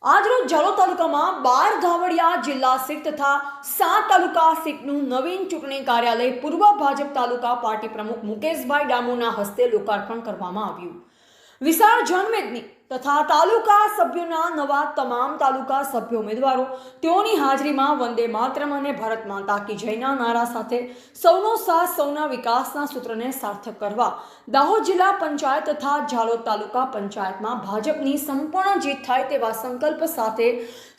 આજરોજ જાલોદ તાલુકામાં 12 ધાવડિયા જિલ્લા સીટ તથા 7 તાલુકા સીટનું નવીન ચૂંટણી કાર્યાલય પૂર્વ ભાજપ તાલુકા પાર્ટી પ્રમુખ મુકેશભાઈ ડામોરના હસ્તે લોકાર્પણ કરવામાં આવ્યું। વિશાળ જનમેદની તથા તાલુકા સભ્યોના નવા તમામ તાલુકા સભ્ય ઉમેદવારો તેઓની હાજરીમાં વંદે માતરમ અને ભારત માતા કી જયના નારા સાથે સૌનો સાથ સૌના વિકાસના સૂત્રને સાર્થક કરવા દાહોદ જિલ્લા પંચાયત તથા જાલોદ તાલુકા પંચાયતમાં ભાજપની સંપૂર્ણ જીત થાય તેવા સંકલ્પ સાથે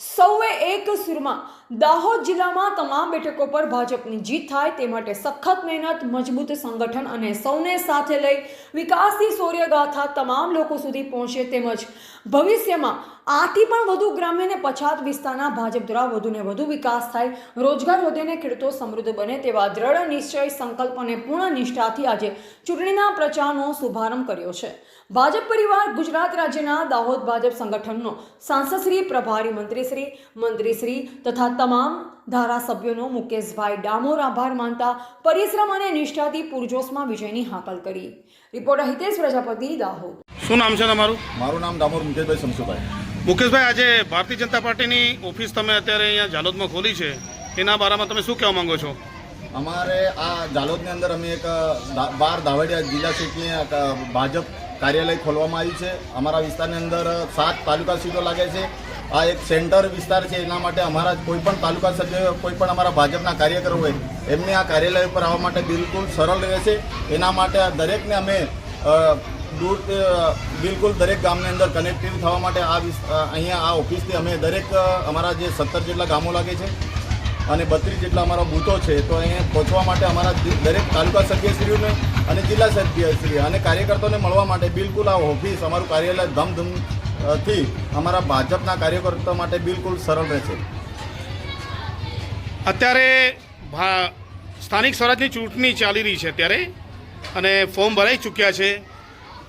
સૌએ એક સુરમાં દાહોદ જિલ્લામાં તમામ બેઠકો પર ભાજપની જીત થાય તે માટે સખત મહેનત, મજબૂત સંગઠન અને સૌને સાથે લઈ વિકાસની શૌર્યગાથા તમામ લોકો સુધી પહોંચે તેમજ ભવિષ્યમાં આથી પણ વધુ ગ્રામ્ય અને પછાત વિસ્તારના ભાજપ દ્વારા વધુને વધુ વિકાસ થાય, રોજગાર વધે અને ખેડૂતો સમૃદ્ધ બને તેવા દ્રઢ નિશ્ચય, સંકલ્પ અને પૂર્ણ નિષ્ઠાથી આજે ચૂંટણીના પ્રચારનો શુભારંભ કર્યો છે। ભાજપ પરિવાર ગુજરાત રાજ્યના દાહોદ ભાજપ સંગઠનનો સાંસદશ્રી, પ્રભારી મંત્રીશ્રી તથા તમામ ધારાસભ્યોનો મુકેશભાઈ ડામોર આભાર માનતા પરિશ્રમ અને નિષ્ઠાથી પૂરજોશમાં વિજયની હાકલ કરી। રિપોર્ટર હિતેશ પ્રજાપતિ, દાહોદ। શું નામ છે તમારું? મારું નામ ડામોર મુકેશભાઈ શમશુભાઈ। મુકેશભાઈ, આજે ભારતીય જનતા પાર્ટીની ઓફિસ તમે અત્યારે અહીંયા જાલોદમાં ખોલી છે, એના બારામાં તમે શું કહેવા માંગો છો? અમારે આ જાલોદની અંદર અમે એક 12 ધાવડિયા જિલ્લા સીટની ભાજપ કાર્યાલય ખોલવામાં આવ્યું છે। અમારા વિસ્તારની અંદર 7 તાલુકા સીટો લાગે છે। આ એક સેન્ટર વિસ્તાર છે, એના માટે અમારા કોઈ પણ તાલુકા સભ્ય, કોઈ પણ અમારા ભાજપના કાર્યકરો હોય એમને આ કાર્યાલય પર આવવા માટે બિલકુલ સરળ રહેશે। એના માટે દરેકને અમે બિલકુલ દરેક ગામની અંદર કનેક્ટિવ થવા માટે અહીંયા આ ઓફિસથી અમે દરેક અમારા જે 17 જેટલા ગામો લાગે છે અને 32 જેટલા અમારા બૂથો છે, તો અહીંયા પહોંચવા માટે અમારા દરેક તાલુકા સભ્યશ્રીઓને અને જિલ્લા સભ્યશ્રી અને કાર્યકર્તાઓને મળવા માટે બિલકુલ આ ઓફિસ, અમારું કાર્યાલય ધમધમથી અમારા ભાજપના કાર્યકર્તાઓ માટે બિલકુલ સરળ રહેશે। અત્યારે સ્થાનિક સ્વરાજની ચૂંટણી ચાલી રહી છે અત્યારે, અને ફોર્મ ભરાઈ ચૂક્યા છે,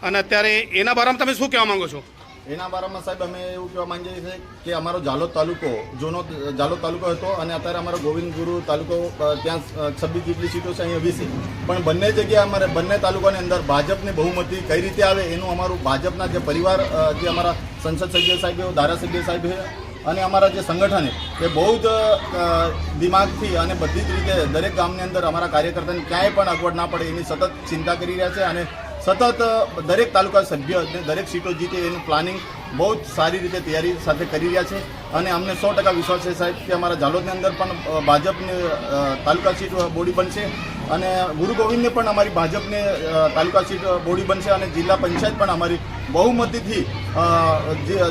અને અત્યારે એના બારામાં તમે શું કહેવા માંગો છો? એના બારામાં સાહેબ અમે એવું કહેવા માંગીએ છીએ કે અમારો જાલોદ તાલુકો જૂનો જાલોદ તાલુકો હતો અને અત્યારે અમારો ગોવિંદગુરુ તાલુકો, ત્યાં 26 જેટલી સીટો છે, અહીંયા 20, પણ બંને જગ્યાએ અમારે બંને તાલુકાની અંદર ભાજપની બહુમતી કઈ રીતે આવે એનું અમારું ભાજપના જે પરિવાર, જે અમારા સંસદ સભ્ય સાહેબ, ધારાસભ્ય સાહેબ અને અમારા જે સંગઠન એ બહુ જ દિમાગથી અને બધી જ રીતે દરેક ગામની અંદર અમારા કાર્યકર્તાને ક્યાંય પણ અગવડ ના પડે એની સતત ચિંતા કરી રહ્યા છે અને સતત દરેક તાલુકા સભ્ય દરેક સીટો જીતે એનું પ્લાનિંગ બહુ જ સારી રીતે તૈયારી સાથે કરી રહ્યા છે। અને અમને 100% વિશ્વાસ છે સાહેબ કે અમારા જાલોદની અંદર પણ ભાજપની તાલુકા સીટ બોડી બનશે અને ગુરુ ગોવિંદને પણ અમારી ભાજપની તાલુકા સીટ બોડી બનશે અને જિલ્લા પંચાયત પણ અમારી બહુમતીથી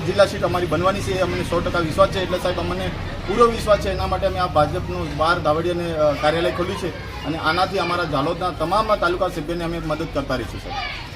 જિલ્લા સીટ અમારી બનવાની છે, એ અમને 100% વિશ્વાસ છે। એટલે સાહેબ અમને પૂરો વિશ્વાસ છે, એના માટે અમે આ ભાજપનું 12 ધાવડિયાને કાર્યાલય ખોલ્યું છે અને આનાથી અમારા જાલોદના તમામ તાલુકા સભ્યોને અમે મદદ કરતા રહીશું સાહેબ।